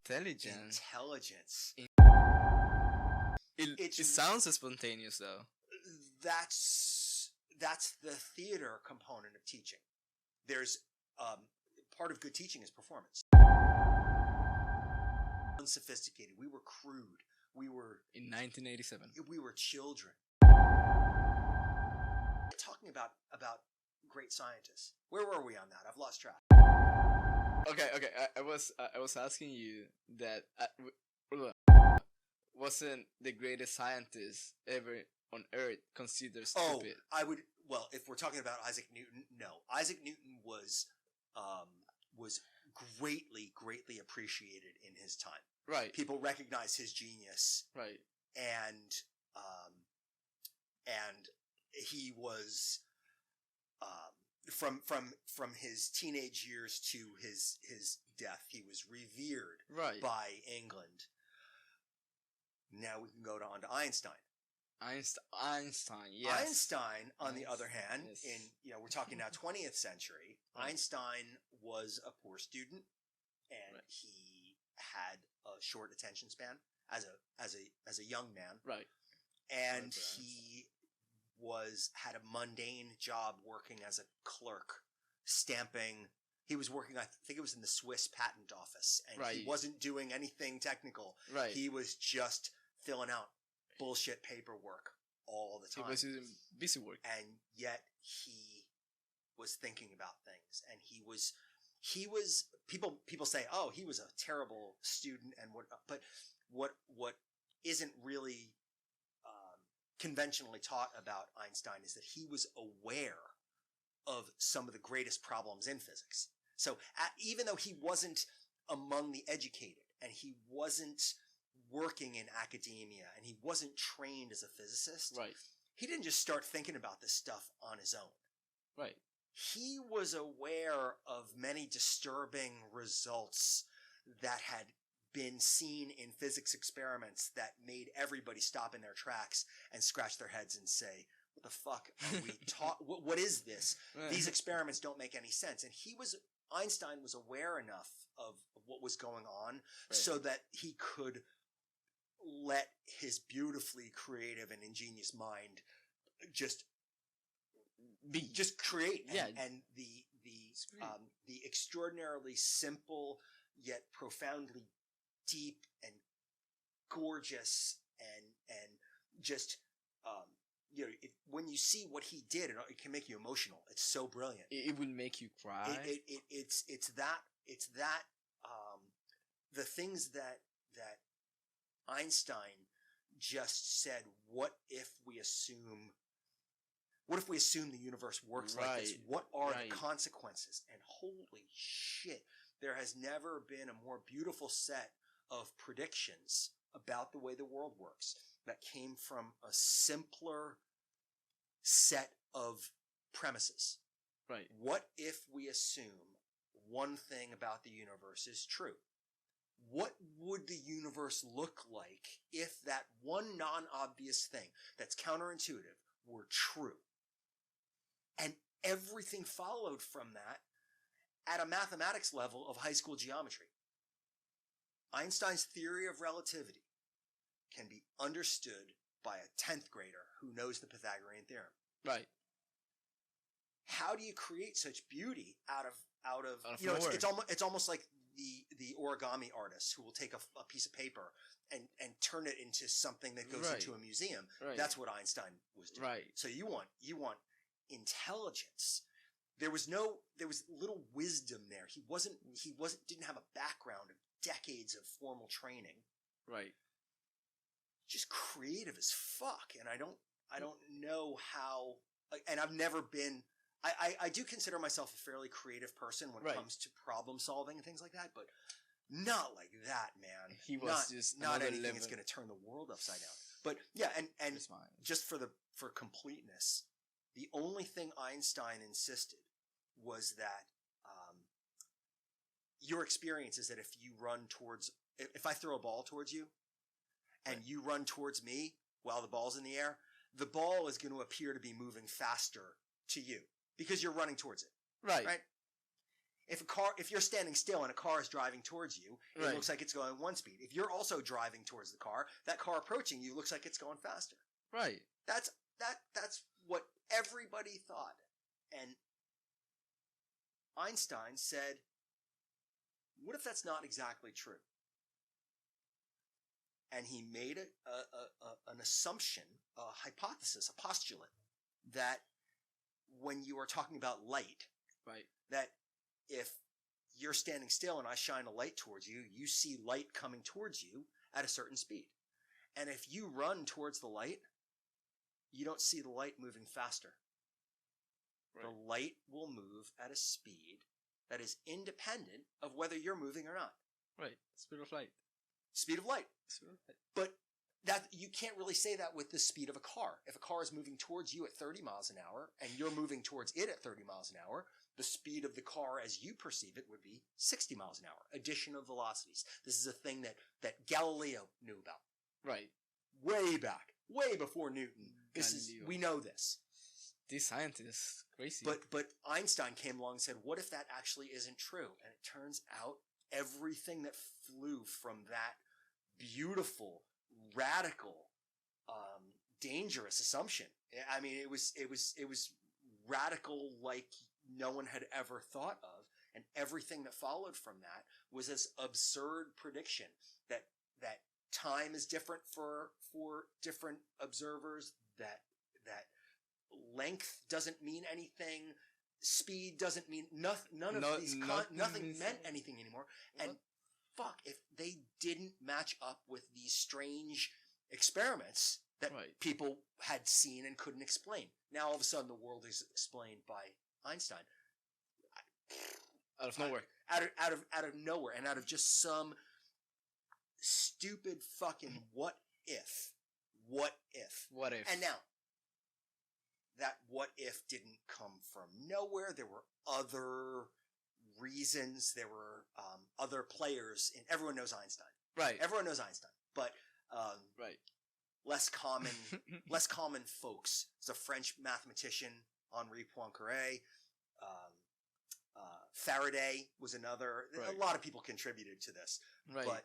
Intelligence. It sounds spontaneous though. That's the theater component of teaching. There's part of good teaching is performance. Unsophisticated. We were crude. We were In 1987. We were children. Talking about great scientists. Where were we on that? I've lost track. Okay. I was asking you that wasn't the greatest scientist ever on Earth considered stupid? Well, if we're talking about Isaac Newton, no. Isaac Newton was greatly appreciated in his time. Right. People recognize his genius. Right. And he was from his teenage years to his death, he was revered by England. Now we can go on to Einstein. Einstein, yes. Einstein, on the other hand, we're talking now 20th century. Right. Einstein was a poor student, and he had a short attention span as a young man. Right. And he had a mundane job working as a clerk, stamping. He was working, I think it was in the Swiss patent office, and he wasn't doing anything technical. Right. He was just filling out bullshit paperwork all the time. He was doing busy work. And yet he was thinking about things, and he was people say, oh, he was a terrible student, and what isn't really conventionally taught about Einstein is that he was aware of some of the greatest problems in physics. So even though he wasn't among the educated, and he wasn't working in academia, and he wasn't trained as a physicist, he didn't just start thinking about this stuff on his own. Right. He was aware of many disturbing results that had been seen in physics experiments that made everybody stop in their tracks and scratch their heads and say, what the fuck are we taught? What is this? These experiments don't make any sense. And Einstein was aware enough of what was going on so that he could let his beautifully creative and ingenious mind just create. And the extraordinarily simple yet profoundly deep and gorgeous and just when you see what he did, it can make you emotional. It's so brilliant. It will make you cry. It's that the things that Einstein just said. What if we assume the universe works like this? What are the consequences? And holy shit, there has never been a more beautiful set of predictions about the way the world works that came from a simpler set of premises. Right. What if we assume one thing about the universe is true? What would the universe look like if that one non-obvious thing that's counterintuitive were true? And everything followed from that at a mathematics level of high school geometry. Einstein's theory of relativity can be understood by a 10th grader who knows the Pythagorean theorem. Right. How do you create such beauty out of it's almost like the origami artist who will take a piece of paper and turn it into something that goes into a museum. Right. That's what Einstein was doing. Right. So you want intelligence. There was little wisdom there. He didn't have a background of decades of formal training. Right. Just creative as fuck. And I don't know how, and I've never been, I do consider myself a fairly creative person when it comes to problem solving and things like that, but not like that, man. He was not anything that's going to turn the world upside down. But yeah, and just for completeness, the only thing Einstein insisted was that your experience is that if I throw a ball towards you and you run towards me while the ball's in the air, the ball is going to appear to be moving faster to you because you're running towards it. Right. If you're standing still and a car is driving towards you, it Right. looks like it's going one speed. If you're also driving towards the car, that car approaching you looks like it's going faster. Right. That's what everybody thought. And Einstein said, what if that's not exactly true? And he made an assumption, a hypothesis, a postulate, that when you are talking about light, Right. that if you're standing still and I shine a light towards you, you see light coming towards you at a certain speed. And if you run towards the light, you don't see the light moving faster. Right. The light will move at a speed that is independent of whether you're moving or not. Right. Speed of light. Speed of light. Speed of light. But that you can't really say that with the speed of a car. If a car is moving towards you at 30 miles an hour and you're moving towards it at 30 miles an hour, the speed of the car as you perceive it would be 60 miles an hour. Addition of velocities. This is a thing that Galileo knew about. Right. Way back. Way before Newton. We know this. These scientists, crazy. But Einstein came along and said, what if that actually isn't true? And it turns out everything that flew from that beautiful, radical, dangerous assumption. I mean, it was radical like no one had ever thought of. And everything that followed from that was this absurd prediction that time is different for different observers, that length doesn't mean anything, speed doesn't mean nothing. Nothing meant anything anymore. And fuck, if they didn't match up with these strange experiments that people had seen and couldn't explain. Now all of a sudden the world is explained by Einstein. Out of nowhere. Out of nowhere, and out of just some stupid fucking what if. And now, that what if didn't come from nowhere. There were other reasons. There were other players. And everyone knows Einstein. Right. Everyone knows Einstein. But right. less common folks. There's a French mathematician, Henri Poincaré. Faraday was another. Right. A lot of people contributed to this. Right. But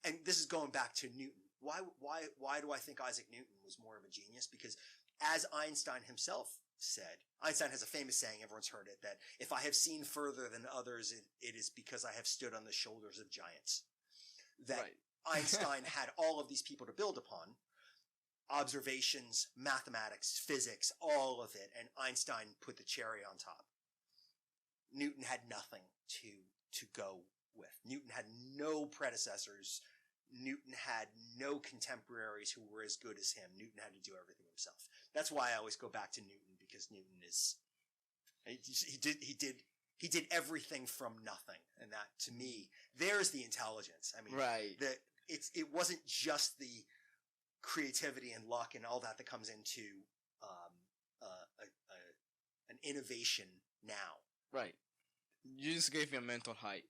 and this is going back to Newton. Why do I think Isaac Newton was more of a genius? Because as Einstein himself said, Einstein has a famous saying, everyone's heard it, that if I have seen further than others, it is because I have stood on the shoulders of giants. That Einstein had all of these people to build upon. Observations, mathematics, physics, all of it, and Einstein put the cherry on top. Newton had nothing to go with. Newton had no predecessors. Newton had no contemporaries who were as good as him. Newton had to do everything himself. That's why I always go back to Newton, because Newton he did everything from nothing, and that, to me, there's the intelligence. I mean, it wasn't just the creativity and luck and all that comes into an innovation now. Right. You just gave me a mental high.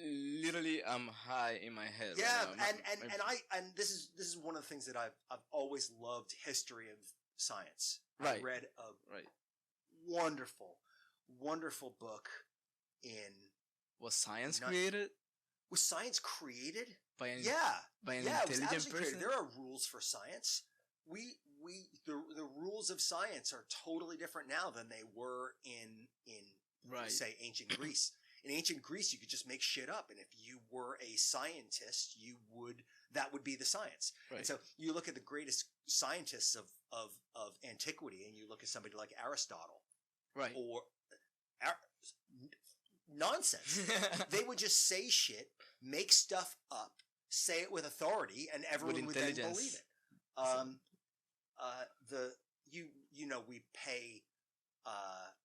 Literally, I'm high in my head. Yeah, right now. and this is one of the things that I've always loved, history of science. Right. I read a wonderful book in. Was science created? Was science created? By an intelligent person? There are rules for science. The rules of science are totally different now than they were in say ancient Greece. In ancient Greece, you could just make shit up, and if you were a scientist, that would be the science. Right. And so you look at the greatest scientists of antiquity, and you look at somebody like Aristotle, right? Or nonsense. They would just say shit, make stuff up, say it with authority, and everyone would then believe it.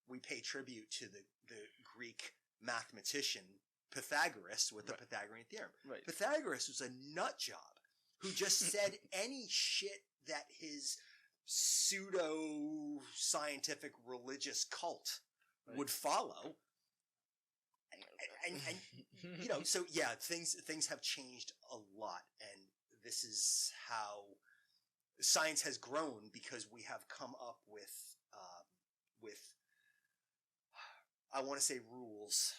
We pay tribute to the Greek mathematician Pythagoras with the Pythagorean theorem. Right. Pythagoras was a nut job who just said any shit that his pseudo scientific religious cult would follow. And so yeah, things have changed a lot, and this is how science has grown, because we have come up with I want to say rules.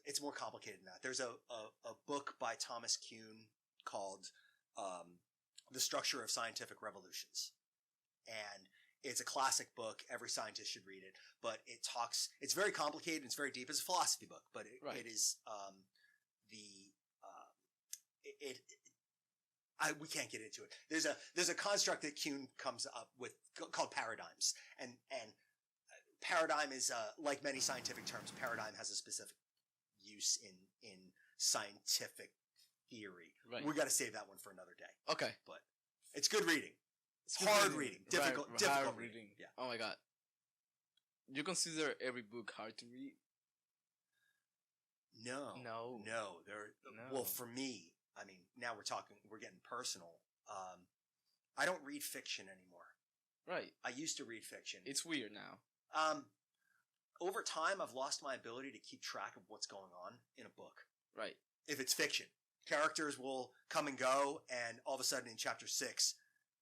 It's more complicated than that. There's a book by Thomas Kuhn called The Structure of Scientific Revolutions. And it's a classic book. Every scientist should read it. But it's very complicated. It's very deep. It's a philosophy book. But it is we can't get into it. There's a construct that Kuhn comes up with called paradigms. And paradigm is, like many scientific terms, paradigm has a specific use in scientific theory. Right. We got to save that one for another day. Okay. But it's good reading. It's good hard reading. Difficult hard reading. Yeah. Oh my god. You consider every book hard to read? No. No. Well, for me, I mean, now we're getting personal. I don't read fiction anymore. Right. I used to read fiction. It's weird now. Over time, I've lost my ability to keep track of what's going on in a book. Right. If it's fiction, characters will come and go, and all of a sudden in chapter 6,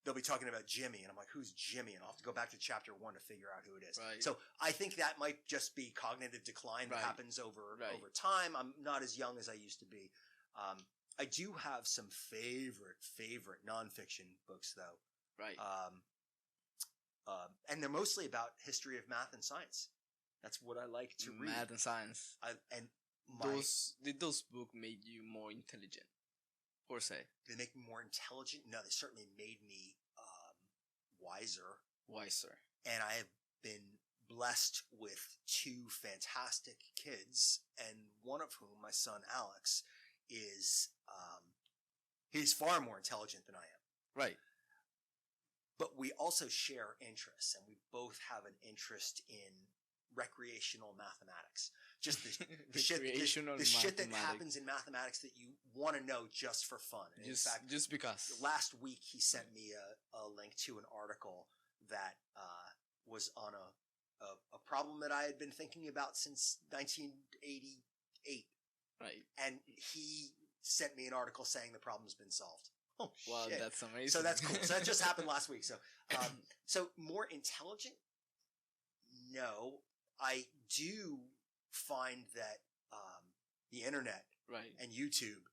they'll be talking about Jimmy, and I'm like, who's Jimmy? And I'll have to go back to chapter 1 to figure out who it is. Right. So I think that might just be cognitive decline that happens over time. I'm not as young as I used to be. I do have some favorite nonfiction books, though. Right. And they're mostly about history of math and science. That's what I like to read. Math and science. Did those books make you more intelligent? Or say? They make me more intelligent? No, they certainly made me wiser. And I have been blessed with 2 fantastic kids, and one of whom, my son Alex, is he's far more intelligent than I am. Right. But we also share interests, and we both have an interest in recreational mathematics. Just the shit that happens in mathematics that you want to know just for fun. And in fact, just because. Last week he sent me a link to an article that was on a problem that I had been thinking about since 1988. Right. And he sent me an article saying the problem's been solved. Oh, wow, shit. That's amazing. So that's cool. So that just happened last week. So more intelligent? No. I do find that the internet and YouTube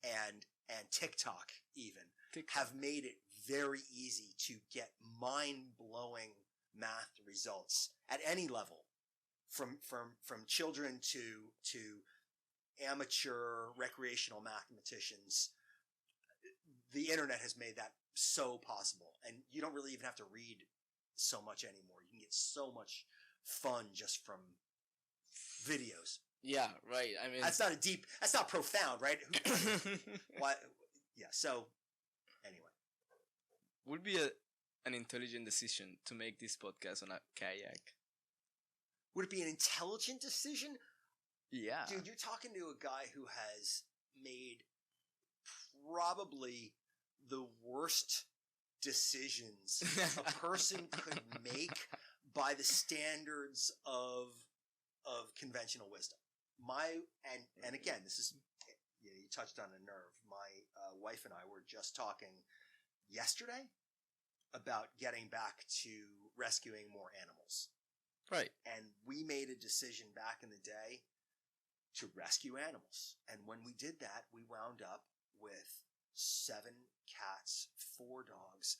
and TikTok even have made it very easy to get mind-blowing math results at any level, from children to amateur recreational mathematicians. The internet has made that so possible, and you don't really even have to read so much anymore. You can get so much fun just from videos. Yeah, right. I mean, that's not profound, right? Why? Yeah. So, anyway, would be an intelligent decision to make this podcast on a kayak? Would it be an intelligent decision? Yeah. Dude, you're talking to a guy who has made probably the worst decisions a person could make by the standards of conventional wisdom. And again, this is, you touched on a nerve. My wife and I were just talking yesterday about getting back to rescuing more animals. Right. And we made a decision back in the day to rescue animals. And when we did that, we wound up with 7 cats, 4 dogs,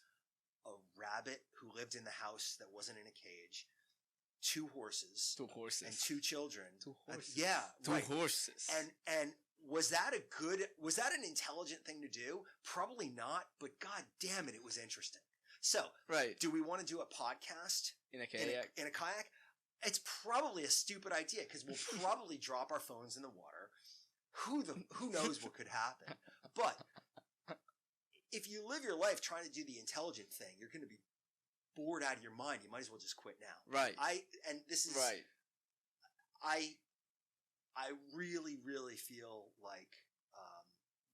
a rabbit who lived in the house that wasn't in a cage, 2 horses. 2 horses. And 2 children. 2 horses. Yeah. 2 horses. And was that an intelligent thing to do? Probably not, but god damn it, it was interesting. So, do we want to do a podcast in a kayak? In a kayak? It's probably a stupid idea because we'll probably drop our phones in the water. Who knows what could happen? But if you live your life trying to do the intelligent thing, you're going to be bored out of your mind. You might as well just quit now. Right. This is right. I really, really feel like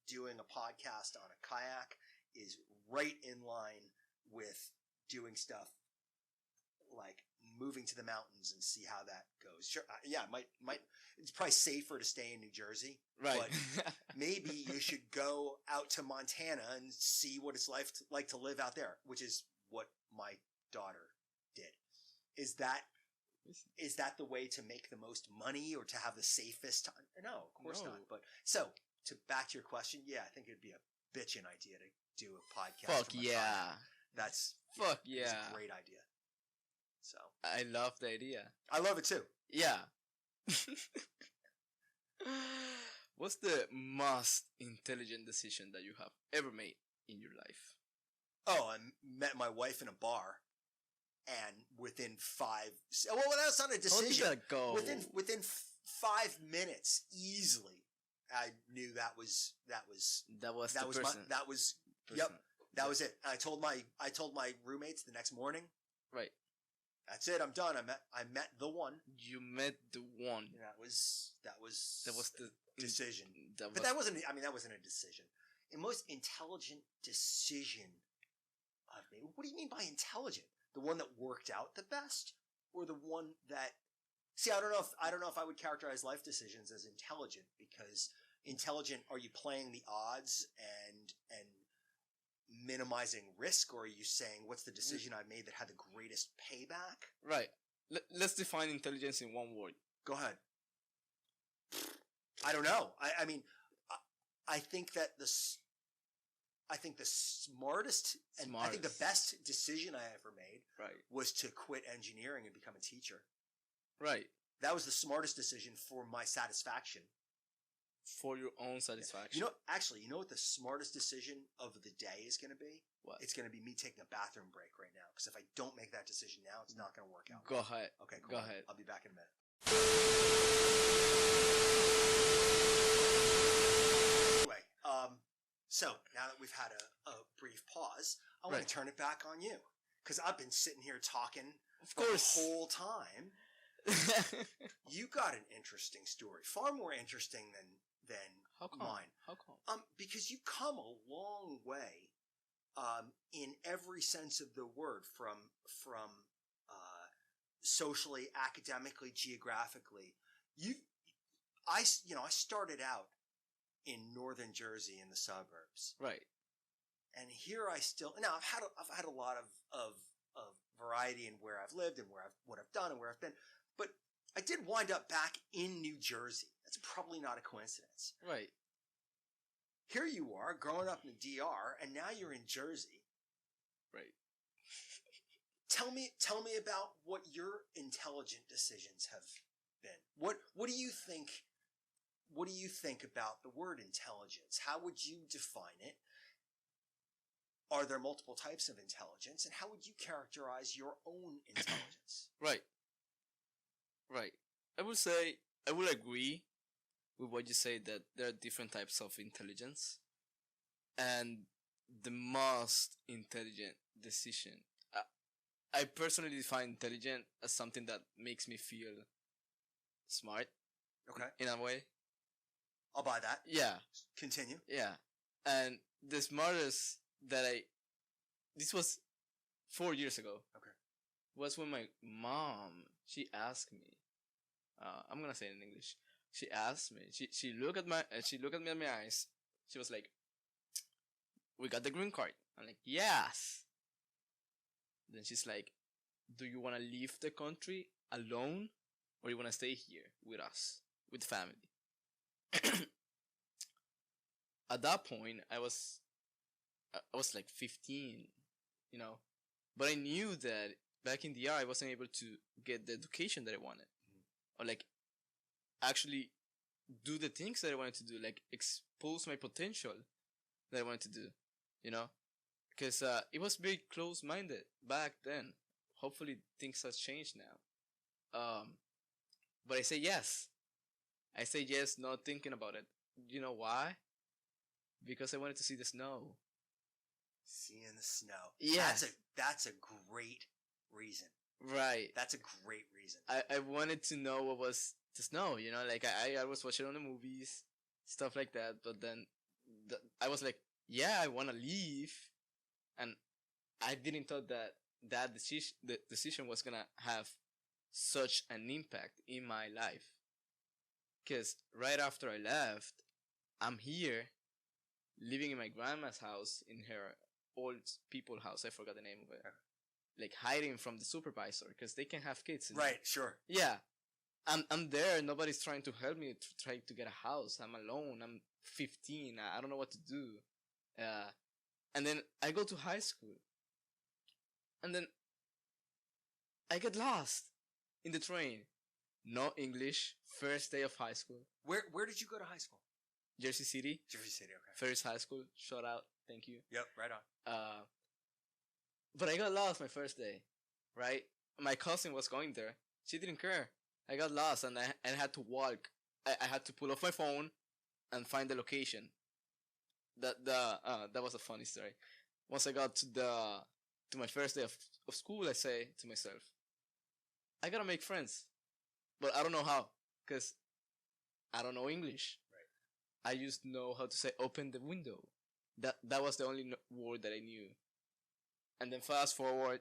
doing a podcast on a kayak is right in line with doing stuff like moving to the mountains and see how that goes. Sure, might it's probably safer to stay in New Jersey, right? But maybe you should go out to Montana and see what it's like to live out there, which is what my daughter did. Is that is that the way to make the most money or to have the safest time? No, of course not. But so back to your question, yeah, I think it'd be a bitchin' idea to do a podcast. Fuck yeah. That's Fuck It's yeah. a great idea. So I love the idea. I love it too. Yeah. What's the most intelligent decision that you have ever made in your life? Oh, I met my wife in a bar, and within 5. Well, that's not a decision. How did that go? Within 5 minutes, easily, I knew that was the person. person. Yep. That was it. And I told my roommates the next morning. Right. That's it. I'm done. I met the one. You met the one. That was the decision. That wasn't a decision. The most intelligent decision I've made. What do you mean by intelligent? The one that worked out the best, or the one that? See, I don't know if I would characterize life decisions as intelligent, because intelligent, are you playing the odds and minimizing risk, or are you saying what's the decision I made that had the greatest payback? Right. Let's define intelligence in one word. Go ahead. I don't know. I mean, I think that the smartest and I think the best decision I ever made was to quit engineering and become a teacher. Right. That was the smartest decision for my satisfaction. For your own satisfaction. You know what the smartest decision of the day is going to be? What? It's going to be me taking a bathroom break right now. Because if I don't make that decision now, it's not going to work out. Go ahead. Okay, cool. Go ahead. I'll be back in a minute. Anyway, so now that we've had a brief pause, I want to turn it back on you. Because I've been sitting here talking the whole time. You got an interesting story. Far more interesting than mine. How come? Because you come a long way, in every sense of the word, from socially, academically, geographically. I started out in northern Jersey in the suburbs, right? And here I've had a lot of variety in where I've lived and what I've done and where I've been, but I did wind up back in New Jersey. That's probably not a coincidence. Right. Here you are, growing up in the DR, and now you're in Jersey. Right. Tell me about what your intelligent decisions have been. What do you think? What do you think about the word intelligence? How would you define it? Are there multiple types of intelligence, and how would you characterize your own intelligence? Right. Right. I would agree with what you say, that there are different types of intelligence, and the most intelligent decision. I personally define intelligent as something that makes me feel smart. Okay. In a way. I'll buy that. Yeah. Continue. Yeah. And the smartest this was 4 years ago. Okay. Was when my mom, she asked me, I'm gonna say it in English. She asked me, she looked at me in my eyes. She was like, "We got the green card." I'm like, "Yes." Then she's like, "Do you want to leave the country alone, or you want to stay here with us, with family?" At that point, I was like 15, but I knew that back in the DR I wasn't able to get the education that I wanted, or like actually do the things that I wanted to do, like expose my potential that I wanted to do, because it was very close-minded back then. Hopefully things have changed now. But I say yes, not thinking about it. You know why? Because I wanted to see the snow. Seeing the snow. Yeah. That's a great reason. Right. That's a great reason. I wanted to know what was the snow, like I was watching on the movies, stuff like that, but then I was like, yeah, I want to leave, and I didn't thought that decision was gonna have such an impact in my life, because right after I left, I'm here, living in my grandma's house, in her old people house. I forgot the name of it. like hiding from the supervisor because they can have kids. Right, sure. Yeah. I'm there. Nobody's trying to help me to try to get a house. I'm alone. I'm 15. I don't know what to do. And then I go to high school. And then I get lost in the train. No English. First day of high school. Where did you go to high school? Jersey City. Jersey City, okay. First high school. Shout out. Thank you. Yep, right on. But I got lost my first day. Right? My cousin was going there. She didn't care. I got lost and I had to walk. I had to pull off my phone and find the location. That was a funny story. Once I got to my first day of school, I say to myself, I gotta make friends. But I don't know how, because I don't know English. Right. I just know how to say open the window. That was the only word that I knew. And then fast forward,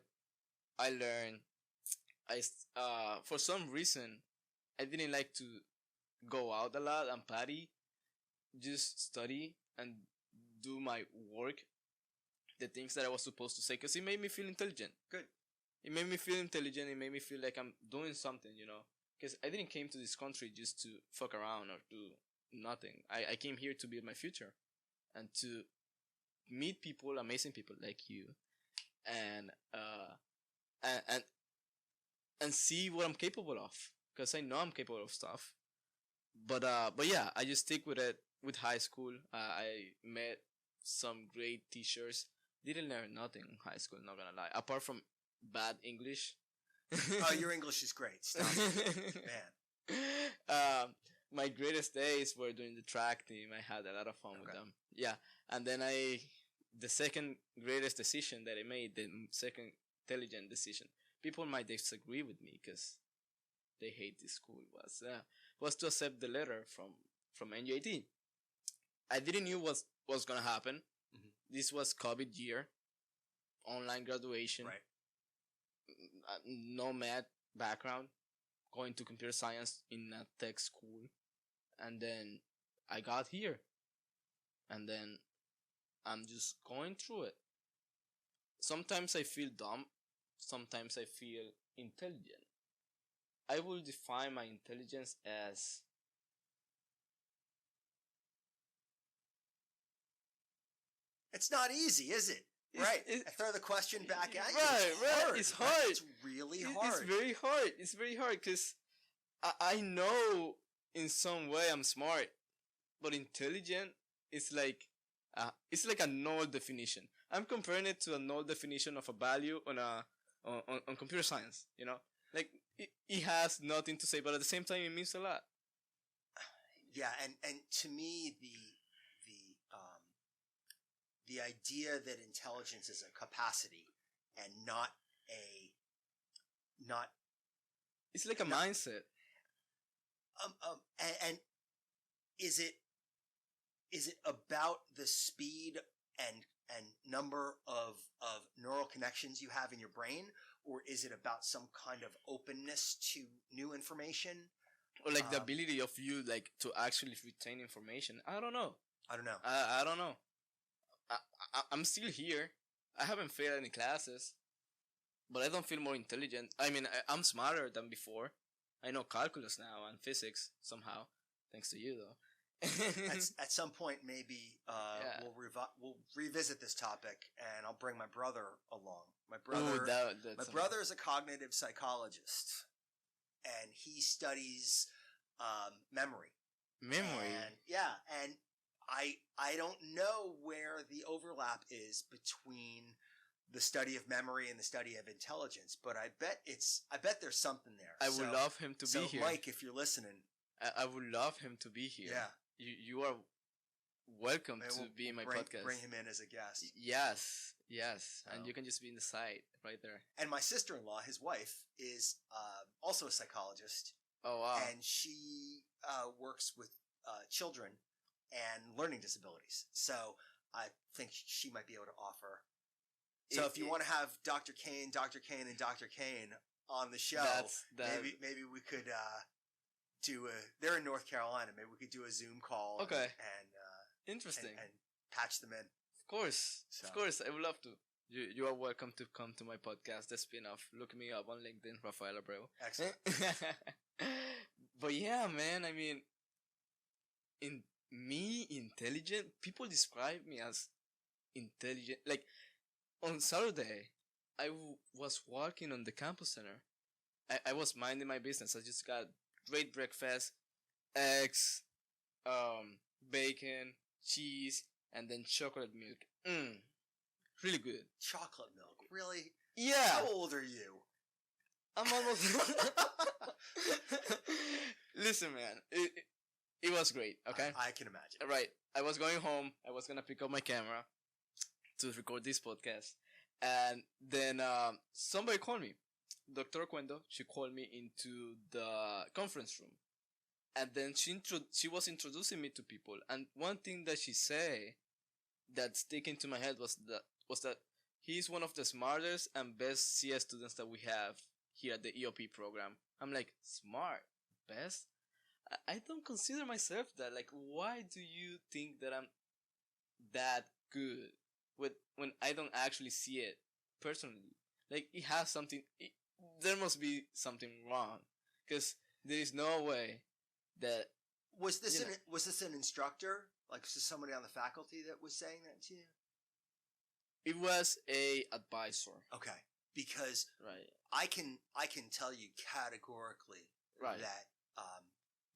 I learned. For some reason, I didn't like to go out a lot and party. Just study and do my work, the things that I was supposed to say, because it made me feel intelligent. Good. It made me feel intelligent. It made me feel like I'm doing something, because I didn't came to this country just to fuck around or do nothing. I came here to build my future and to meet people, amazing people like you, and see what I'm capable of, because I know I'm capable of stuff. But yeah, I just stick with it with high school. I met some great teachers. Didn't learn nothing in high school, not gonna lie, apart from bad English. Oh, your English is great. Stop it. Man. My greatest days were during the track team. I had a lot of fun with them. Yeah, and then the second greatest decision that I made, the second intelligent decision. People might disagree with me because they hate this school. Was to accept the letter from NJT. I didn't knew what was gonna happen. Mm-hmm. This was COVID year, online graduation. Right. No math background, going to computer science in a tech school, and then I got here, and then I'm just going through it. Sometimes I feel dumb, sometimes I feel intelligent. I will define my intelligence as it's not easy, is it? Right. I throw the question back at you. Right. It's hard. It's really hard. It's very hard. It's very hard because I know in some way I'm smart, but intelligent is like a null definition. I'm comparing it to a null definition of a value on computer science. Like it has nothing to say, but at the same time it means a lot. Yeah, and to me the idea that intelligence is a capacity and not it's like a mindset. And is it about the speed and number of neural connections you have in your brain, or is it about some kind of openness to new information, or like the ability of you like to actually retain information? I don't know. I don't know. I'm still here. I haven't failed any classes, but I don't feel more intelligent. I mean, I'm smarter than before. I know calculus now and physics somehow, thanks to you though. At some point, maybe we'll revisit this topic, and I'll bring my brother along. My brother is a cognitive psychologist, and he studies memory. And I don't know where the overlap is between the study of memory and the study of intelligence, but I bet there's something there. I would love him to be here. Mike, if you're listening, I would love him to be here. Yeah, you are welcome to be in my podcast. Bring him in as a guest. Yes, and you can just be in the side right there. And my sister-in-law, his wife, is also a psychologist. Oh wow! And she works with children and learning disabilities. So I think she might be able to offer. So if you want to have Dr. Kane, and Dr. Kane on the show, maybe we could do they're in North Carolina. Maybe we could do a Zoom call. Okay. And interesting. And patch them in. Of course. I would love to. You are welcome to come to my podcast, The-SpinOff. Look me up on LinkedIn, Rafael Abreu. Excellent. But yeah, man, I mean, intelligent, people describe me as intelligent. Like, on Saturday, was walking on the campus center. I was minding my business. I just got great breakfast, eggs, bacon, cheese, and then chocolate milk. Really good. Chocolate milk, really? Yeah. How old are you? I'm almost. Listen, man, it was great. Okay, I can imagine. Right. I was going home. I was gonna pick up my camera to record this podcast, and then somebody called me. Dr. Cuendo. She called me into the conference room, and then she was introducing me to people. And one thing that she said that stick into my head was that he's one of the smartest and best CS students that we have here at the EOP program. I'm like, smart, best? I don't consider myself that. Like, why do you think that I'm that good when I don't actually see it personally? Like, it has something. There must be something wrong, because there is no way that. Was this an instructor? Like, was this somebody on the faculty that was saying that to you? It was a advisor. Okay, because right. I can tell you categorically that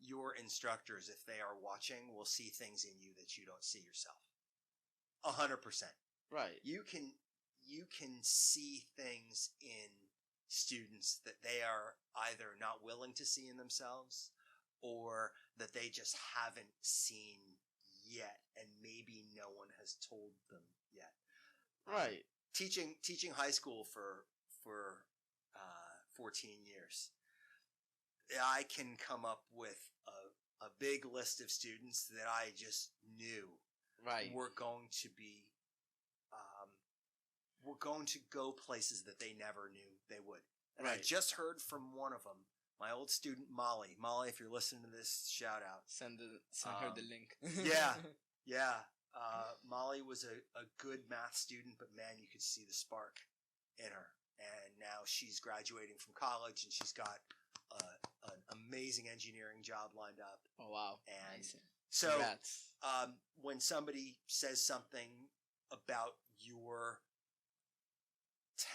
your instructors, if they are watching, will see things in you that you don't see yourself. 100%. Right. You can see things in students that they are either not willing to see in themselves, or that they just haven't seen yet, and maybe no one has told them yet. Right. Teaching high school for 14 years, I can come up with a big list of students that I just knew were going to be were going to go places that they never knew they would. And I just heard from one of them, my old student Molly. Molly, if you're listening to this, shout out. Send her the link. Yeah. Molly was a good math student, but man, you could see the spark in her. And now she's graduating from college, and she's got an amazing engineering job lined up. Oh, wow. And nice. So, congrats. When somebody says something about your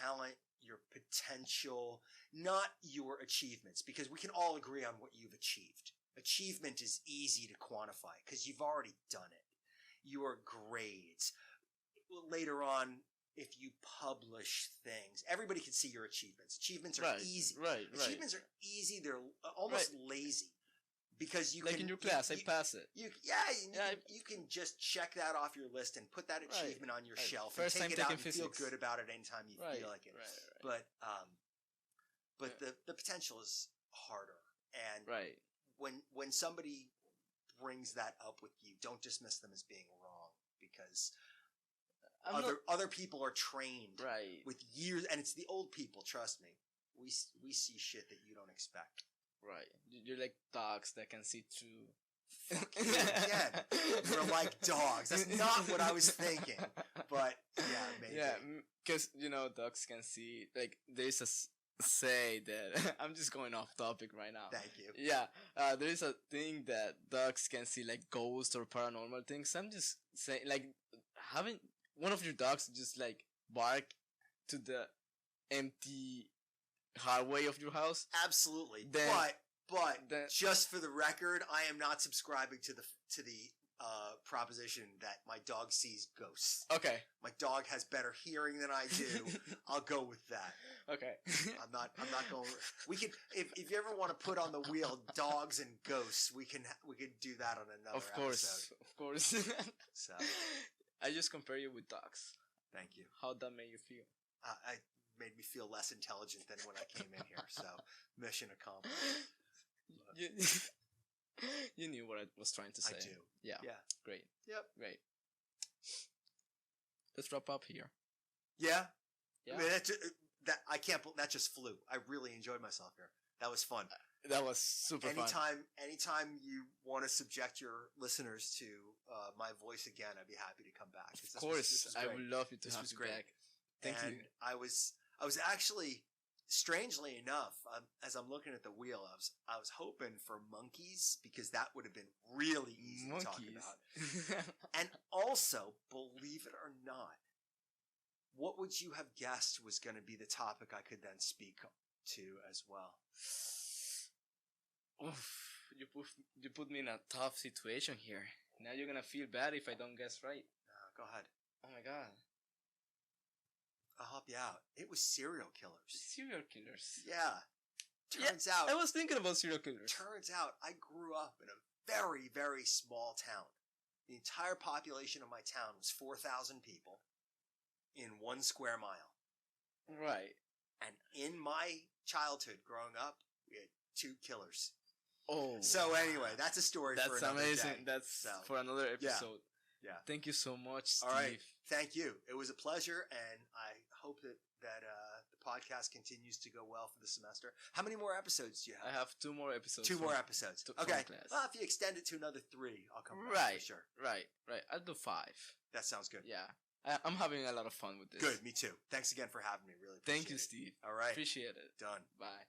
talent, your potential, not your achievements, because we can all agree on what you've achieved. Achievement is easy to quantify because you've already done it. Your grades. Later on, if you publish things, everybody can see your achievements. Achievements are easy. Right. Achievements are easy. They're almost lazy. Because you like can, in your class, I pass it. You can just check that off your list and put that achievement on your shelf First and take it out and physics. feel good about it anytime you feel like it. Right. But the potential is harder. And when somebody brings that up with you, don't dismiss them as being wrong, because other people are trained with years, and it's the old people. Trust me, we see shit that you don't expect. Right, you're like dogs that can see through. Again, we're like dogs. That's not what I was thinking, but yeah, maybe. Yeah, because dogs can see. Like, there's a say that I'm just going off topic right now. Thank you. Yeah, there is a thing that dogs can see, like ghosts or paranormal things. I'm just saying, like, having one of your dogs just like bark to the empty hallway of your house. Absolutely. But just for the record, I am not subscribing to the proposition that my dog sees ghosts. Okay. My dog has better hearing than I do. I'll go with that. Okay. I'm not going. We could, if you ever want to put on the wheel dogs and ghosts, we can do that on another episode. Of course. So I just compare you with dogs. Thank you. How'd that make you feel? It made me feel less intelligent than when I came in here. So mission accomplished. You knew what I was trying to say. I do. Yeah. Great. Yep. Great. Let's wrap up here. Yeah. Yeah. I mean, I can't. That just flew. I really enjoyed myself here. That was fun. That was super fun. Anytime you want to subject your listeners to my voice again, I'd be happy to come back. Of course, I would love you to have you back. Thank and you. I was actually, strangely enough, as I'm looking at the wheel, I was hoping for monkeys because that would have been really easy to talk about. And also, believe it or not, what would you have guessed was going to be the topic I could then speak to as well? Oof, you put me in a tough situation here. Now you're gonna feel bad if I don't guess right. Go ahead. Oh my god. I'll help you out. It was serial killers. Serial killers. Yeah. Turns out I was thinking about serial killers. Turns out I grew up in a very, very small town. The entire population of my town was 4,000 people in 1 square mile. Right. And in my childhood growing up, we had 2 killers. Oh. So anyway, that's a story for another amazing. day. That's for another episode. Yeah. Thank you so much, Steve. All right. Thank you. It was a pleasure, and I hope that the podcast continues to go well for the semester. How many more episodes do you have? I have 2 more episodes. 2 more episodes. Okay. Class. Well, if you extend it to another 3, I'll come back for sure. Right. I'll do 5. That sounds good. Yeah. I'm having a lot of fun with this. Good. Me too. Thanks again for having me. Really appreciate it. Thank you, Steve. All right. Appreciate it. Done. Bye.